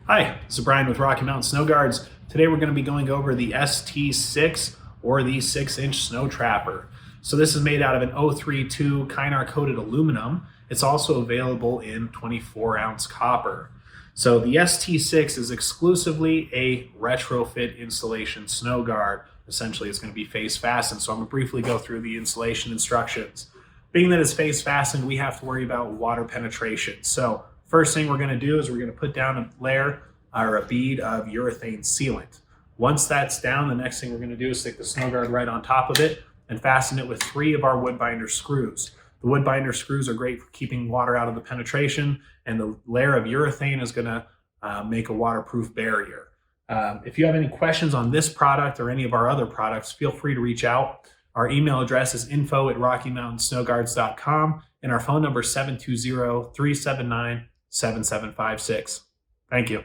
Hi, this is Brian with Rocky Mountain Snow Guards. Today we're going to be going over the ST6 or the 6-inch snow trapper. So this is made out of an 032 Kynar coated aluminum. It's also available in 24-ounce copper. So the ST6 is exclusively a retrofit installation snow guard. Essentially it's going to be face fastened. So I'm going to briefly go through the installation instructions. Being that it's face fastened, we have to worry about water penetration. So first thing we're going to do is we're going to put down a layer or a bead of urethane sealant. Once that's down, the next thing we're going to do is stick the snow guard right on top of it and fasten it with 3 of our Woodbinder screws. The Woodbinder screws are great for keeping water out of the penetration, and the layer of urethane is going to make a waterproof barrier. If you have any questions on this product or any of our other products, feel free to reach out. Our email address is info@rockymountainsnowguards.com, and our phone number is 720-379-7756. Thank you.